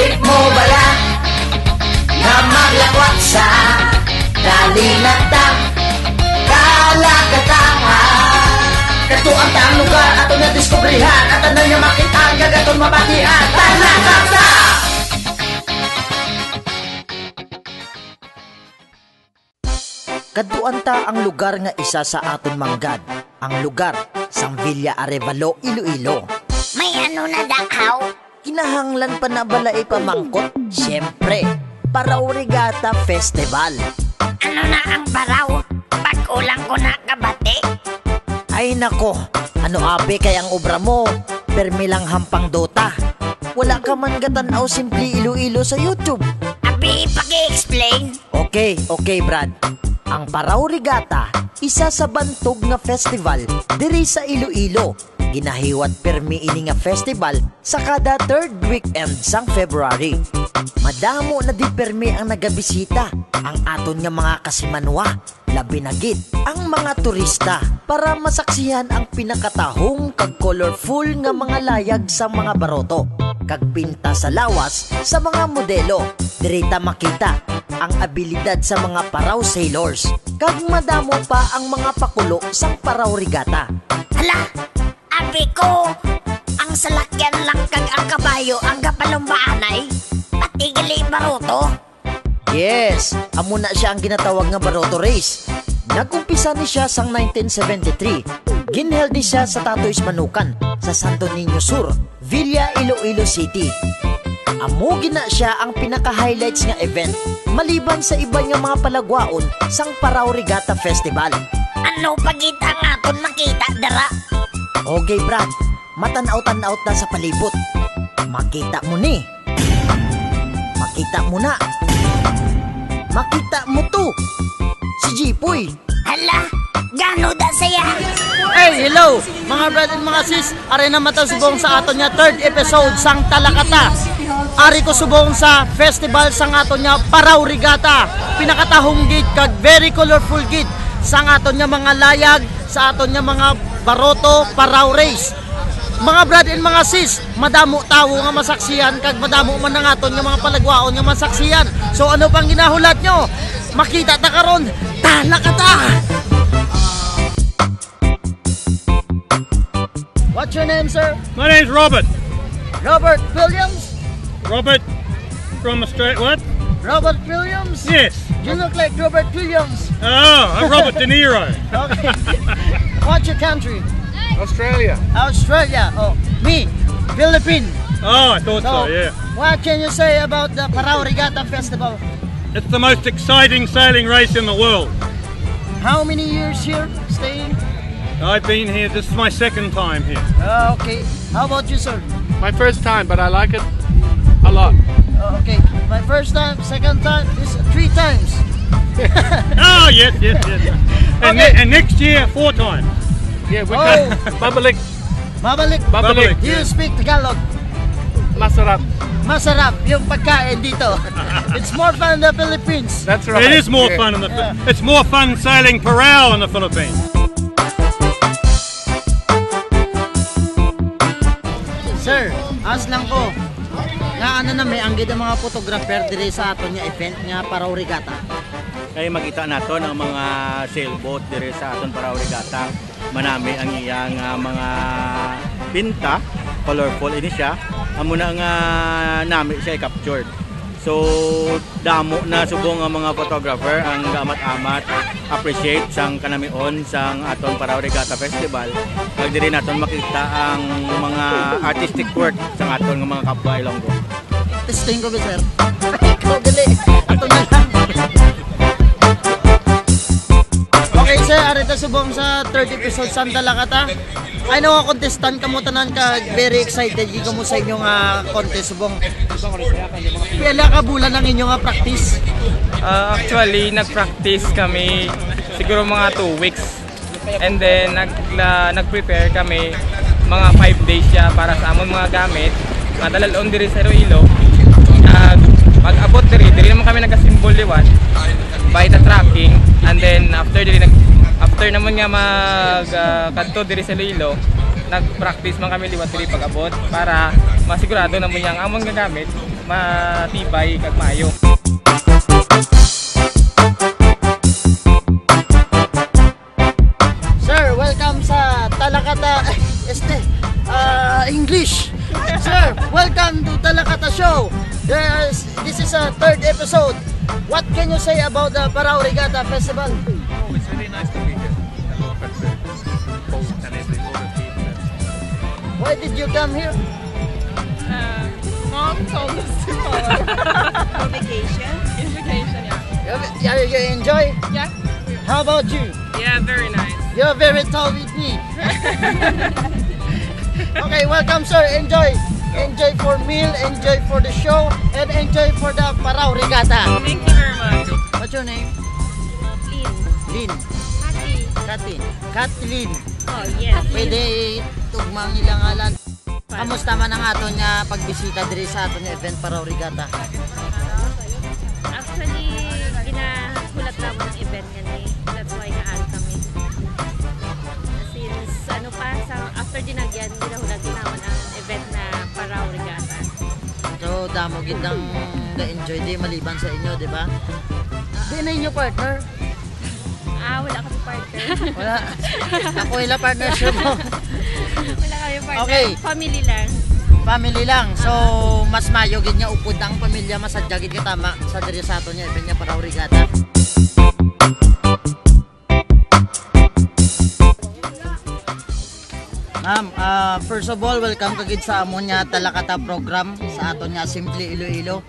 Di mo bala na maglakwat sa dalinata kalakatahan. Kato ang taang lugar ato na diskubrihan at ano niya makita gagaton mabatian talakata. Kaduanta ang lugar nga isa sa aton manggad, ang lugar sang Villa Arevalo, Iloilo. May ano na dakaw? Kinahanglan pa na balay pamangkot, siyempre, Paraw Regatta Festival. Ano na ang baraw? Pag-ulang ko na kabate? Ay nako, ano abe kay ang obra mo? Permi lang hampang dota. Wala ka man gatanaw simple Iloilo sa YouTube. Abi, paki-explain. Okay, Brad. Ang Paraw Regatta, isa sa bantog nga festival diri sa Iloilo. Ginahiwat permi ini nga festival sa kada third weekend sang February. Madamo na di permi ang nagabisita, ang aton nga mga kasimanwa, labi na gid ang mga turista para masaksihan ang pinakatahong kag colorful nga mga layag sa mga baroto, kag pinta sa lawas sa mga modelo. Dirita makita ang abilidad sa mga paraw sailors, kag madamo pa ang mga pakulo sang Paraw Regatta. Hala, abi ko, ang salakyan lang kag ang kabayo ang kapalumbaanay. Pati gali baroto. Yes, amo na siya ang ginatawag nga baroto race. Nagumpisa ni siya sang 1973. Ginheld ni siya sa Tatoy's Manukan sa Santo Niño Sur, Villa Iloilo City. Amo gina siya ang pinaka-highlights nga event maliban sa iba nga mga palagwaon sang Paraw Regatta Festival. Ano pagit ang aton makita dara? Okay Brad, matanaw-tanaw na sa palibot. Makita mo ni. Makita mo na. Makita mo to. Si Jipoy. Hala, gano da saya? Hey, hello mga brad and mga sis. Ari na mataw subong sa aton nga third episode sang Talakata. Ari ko subong sa festival sang aton nga Paraw Regatta. Pinakatahong gid kag very colorful gid sang aton nga mga layag, sa aton nga mga baroto paraw race. Mga brad and mga sis, madamo tawo nga masaksiyan kag madamo man ang aton nga mga palagwaon nga masaksiyan. So ano pang ginahulat nyo? Makita ta karon, Talakata! What's your name, sir? My name's Robert. Robert Williams? Robert from Australia. What? Robert Williams? Yes. You look like Robert Williams. Oh, I'm Robert De Niro. Okay. What's your country? Australia. Australia. Oh, me, Philippines. Oh, I thought so, yeah. What can you say about the Paraw Regatta Festival? It's the most exciting sailing race in the world. How many years here staying? I've been here, this is my second time here. Okay. How about you, sir? My first time, but I like it a lot. Okay. My first time, second time, this 3 times. Oh, yes. And, Okay. and next year, 4 times. Yeah, we Oh. got babalik, Mabalik. babalik. Do you speak Tagalog? Masarap. Masarap yung pagkain dito. It's more fun in the Philippines. That's right. It is more Yeah. fun in the, it's more fun sailing Parao in the Philippines. Sir, as lang ko. Nga ano na may anggid ang mga photographer dire sa aton nga event nga Paraw Regatta. Kaya makita nato ang mga sailboat dire sa aton Paraw Regatta. Manami ang iyang mga pinta, colorful ini siya. Amo na nga nami siya i-captured. So damo na subong ang mga photographer ang gamat-amat appreciate sang kanamion sang aton Paraw Regatta Festival. Pag diri naton makita ang mga artistic work sang aton nga mga kapwa Ilonggo. Testing ko ba, sir? Ikaw gali. Ato na lang. Okay, sir. Arita subong sa 3rd episode sa Talakata. I know nga contestant kamo tanan ka very excited gi kamo sa inyong contest subong. Pila ka bulan ang inyong practice? Actually, nag-practice kami siguro mga 2 weeks. And then nag-prepare kami mga 5 days siya para sa amon mga gamit. Madalalon diri sa Iloilo. Pag-abot diri naman kami nag-assemble liwat by the tracking, and then after naman nga kadto diri sa Iloilo, nag-practice man kami liwat diri pag-abot para masigurado naman yang amon nga gamit matibay kag maayo. Sir, welcome sa Talakata English. Sir, welcome to Talakata Show. This is a third episode. What can you say about the Parao Regatta Festival? Oh, it's really nice to be here. Hello, cold and everything. Why did you come here? Mom told us to come. For vacation? In vacation, yeah. You enjoy? Yeah. How about you? Yeah, very nice. You're very tall with me. Okay, welcome sir. Enjoy. Enjoy for meal, enjoy for the show, and enjoy for the Parao Regatta. Thank you very much. What's your name? Lynn. Lynn. Kati. Kathleen. Oh, yes. Pwede tugmang ilang alan. Kamusta man ang aton nga pagbisita diri sa aton nga event Parao Regatta? Actually, ginahulat na mo ng event nga ni. That's why naari kami. Since ano pa, after dinagyan, ginahulat din naman ang event na Parao Regatta. So, damo gid ang na-enjoy di maliban sa inyo, di ba? Di na inyo partner? Wala kami partner. Wala. Ako ila partnership mo. Wala kami partner. Okay. Family lang. Family lang. So, mas mayo gid nga upod ang pamilya masadya gid ka tama sa diri sa aton nga event nga Parao Regatta. Ma'am, first of all, welcome kagid sa amon nga Talakata program sa aton nga Simply Iloilo.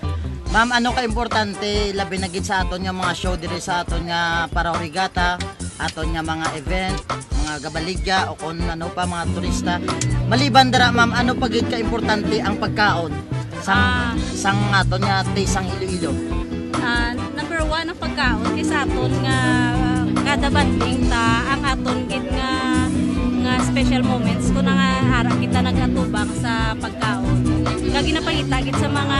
Ma'am, ano ka importante labi na gid sa aton nga mga show diri sa aton nga Parao Regatta, aton nga mga event, mga gabaligya o kung ano pa mga turista. Maliban dara ma'am, ano pa gid ka importante ang pagkaon sang aton nga tisang Iloilo? Number 1 ang pagkaon kay sa aton nga kada banding ta ang aton gid nga special moments kung nga hara kita nagatubang sa pagkaon. Kagi na pangitagit sa mga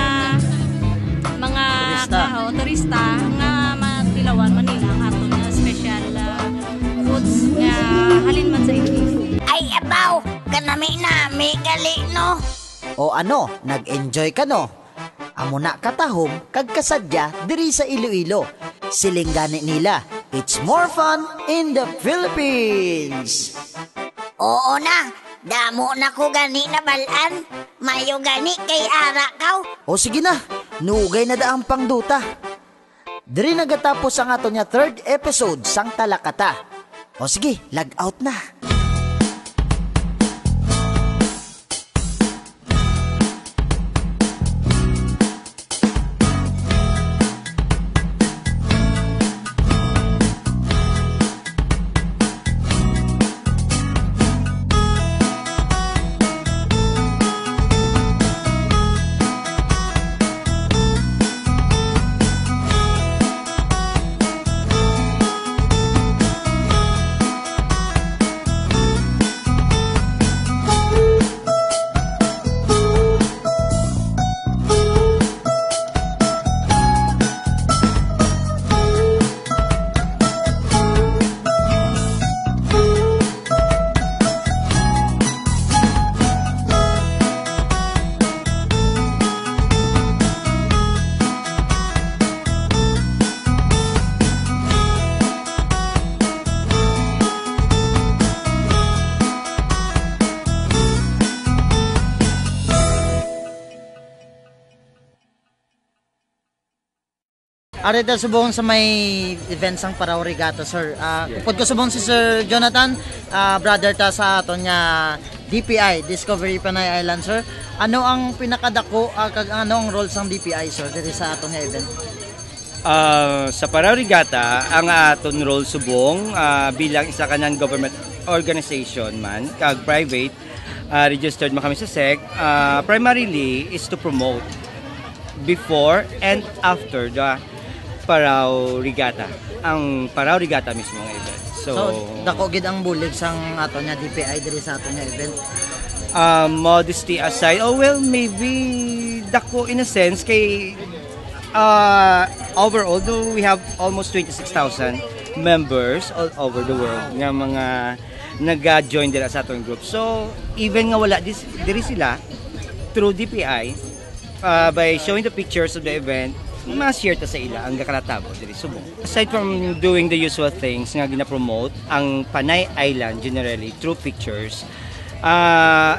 turista nga matilawan Manila ang aton nga special foods nga halin man sa inyo. Ay abaw, kanami-nami gali no. O ano, nag-enjoy ka no? Amo na katahom kag kasadya diri sa Iloilo. Silinggani nila. It's more fun in the Philippines. Oo na, damo na ko gani na balan. Mayo gani kay ara kaw. O sige na, nuugay na daang pangduta. Diri nagatapos ang ato niya third episode sang Talakata. O sige, log out na. Arita subong sa may event sang Parao Regatta, sir. Kupod ko subong si Sir Jonathan, brother ta sa aton nga DPI, Discovery Panay Island, sir. Ano ang pinakadako kag ano ang role sang DPI, sir, diri sa aton nga event? Sa Parao Regatta, ang aton role subong bilang isa ka ng government organization man, kag private, registered man kami sa SEC, primarily is to promote before and after the Parao Regatta. Ang Parao Regatta mismo nga event. So dako gid ang bulig sang aton nga DPI diri sa aton nga event. Modesty aside, maybe dako in a sense kay overall, though we have almost 26,000 members all over the world nga mga nag-join dira sa aton group. So even nga wala diri sila through DPI, by showing the pictures of the event, ma-share ta sa ila ang gakalatabo diri Subong. Aside from doing the usual things nga gina-promote ang Panay Island generally through pictures,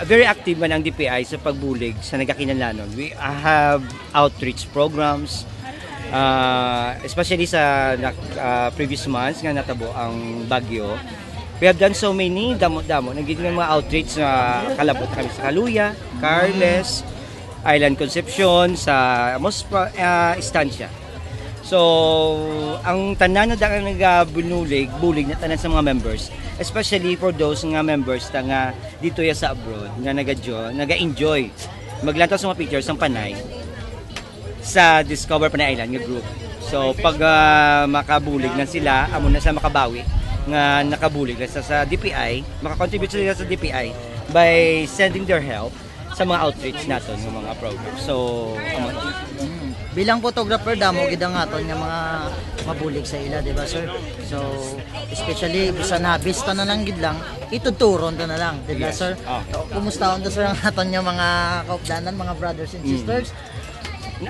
very active man ang DPI sa pagbulig sa nagakinahanglan. We have outreach programs, especially sa previous months nga natabo ang bagyo. We have done so many damo-damo. Nagiging mga outreach na kalabot kami sa Kaluya, Carles, Island Concepcion, sa Mospa, Estancia. So, ang tanan na daan bulig na tanan sa mga members, especially for those nga members nga dito ya sa abroad, nga naga-enjoy maglantaw sa mga pictures ng Panay sa Discover Panay Island nga group. So, pag makabulig na sila, amo na sa makabawi nga nakabulig na sa DPI, makakontribute sila sa DPI by sending their help sa mga outreach naton ng mga program. So, bilang photographer damo gid ang aton nga mga mabulig sa ila, di ba sir? So, especially bisan na bista na lang gid lang, ituturon ta na lang, di ba sir? So, kumusta on sir ang aton nga mga kaupdanan, mga brothers and sisters?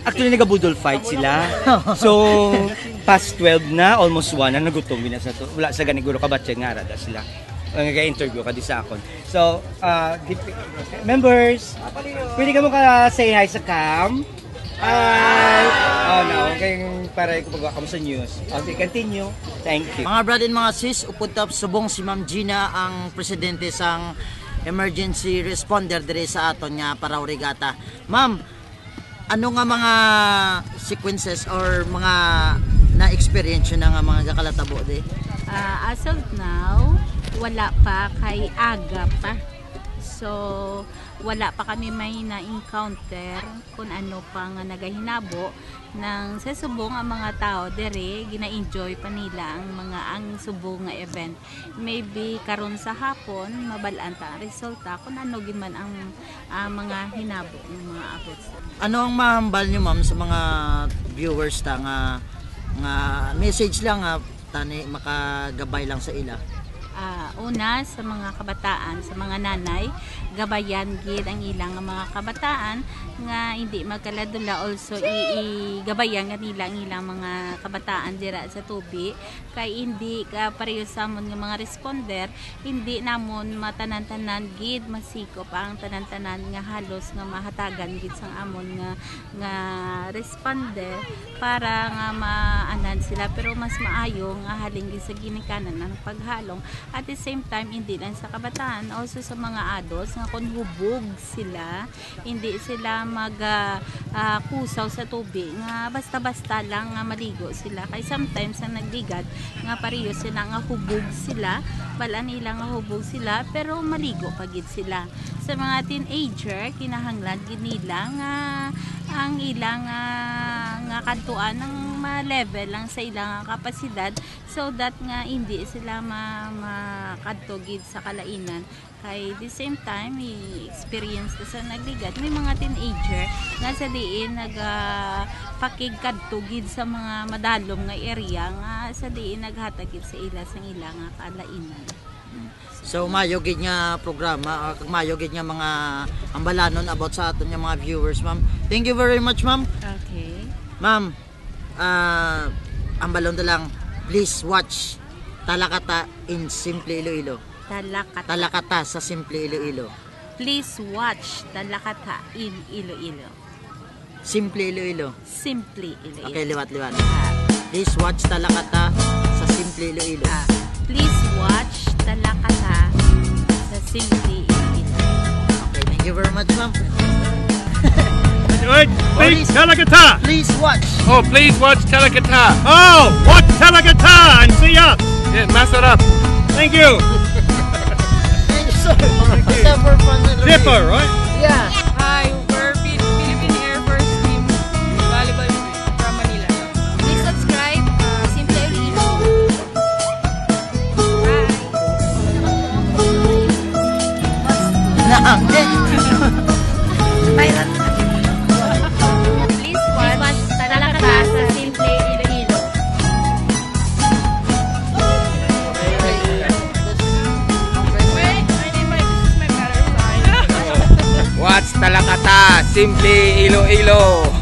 Actually, nagabudol fight sila. So, past 12 na, almost 1 na nagutom na sa to. Wala sa ganiguro kabatse nga rada sila. Nag-interview ka di sa akon. So, members, pwede ka mo ka-say hi sa cam? Hi! Oh, no. Kayong para ko pag-wakam sa news. Okay, continue. Thank you. Mga brad and mga sis, upod tap subong si Ma'am Gina, ang presidente sang emergency responder dire sa aton nga Parao Regatta. Ma'am, ano nga mga sequences or mga na-experience na nga mga gakalatabo di? As of now, wala pa, kay aga pa. So, wala pa kami may na-encounter kung ano pa nga nagahinabo nang sa subong ang mga tao dire gina-enjoy pa nila ang subong nga event. Maybe karon sa hapon mabalaan ta ang resulta kung ano giman ang mga hinabo ng mga abot. Ano ang mahambal niyo ma'am sa mga viewers ta nga message lang tani makagabay lang sa ila? Una sa mga kabataan, sa mga nanay, gabayan gid ang ilang mga kabataan nga hindi magkaladula, also gabayan nga nila ang ilang mga kabataan dira sa tubi kay hindi ka pareho sa amon nga mga responder, hindi namon matanan-tanan gid masikop ang tanan-tanan nga halos nga mahatagan gid sang amon nga responder para nga maanan sila, pero mas maayo nga halin gid sa ginikanan ng paghalong. At the same time, hindi lang sa kabataan, also sa mga adults nga kung hubog sila, hindi sila kusaw sa tubig nga basta-basta lang nga maligo sila, kay sometimes ang nagligad nga pareho sila nga hubog sila, wala nila nga hubog sila pero maligo pagid sila. Sa mga teenager, kinahanglan gid nila nga ang ilang nga kantuan ng level lang sa ilang kapasidad, so that nga hindi sila makadtogid sa kalainan. Kay the same time, experience sa nagligad, may mga teenager nga sa diin pakigkadtogid sa mga madalom nga area nga sa diin naghatagid sa ila sang ilang nga kalainan. So mayo gid nga programa, mayo gid nga mga ambalanon about sa aton nga mga viewers, ma'am. Thank you very much, ma'am. Okay. Ma'am, ambalon na lang, please watch Talakata in Simple Iloilo. Talakata sa Simple Iloilo. Please watch Talakata in Iloilo. Simple Iloilo. Simple Iloilo. Okay, liwat-liwat. Please watch Talakata sa Simple Iloilo. Please watch Talakata sa Simple Iloilo. Okay, thank you very much, ma'am. Good. Please, Talakata. Please watch. Oh, please watch Talakata. Oh, watch Talakata and see us. Yeah, masarap. Thank you. Thank you, sir. Zipper from the Zipper, right? Yeah. Hi, we're Philippine Air Force Team Volleyball from Manila. Please subscribe, Simple Iloilo. Bye. Please watch Talakata sa Simple Iloilo. Watch Talakata Simply Iloilo.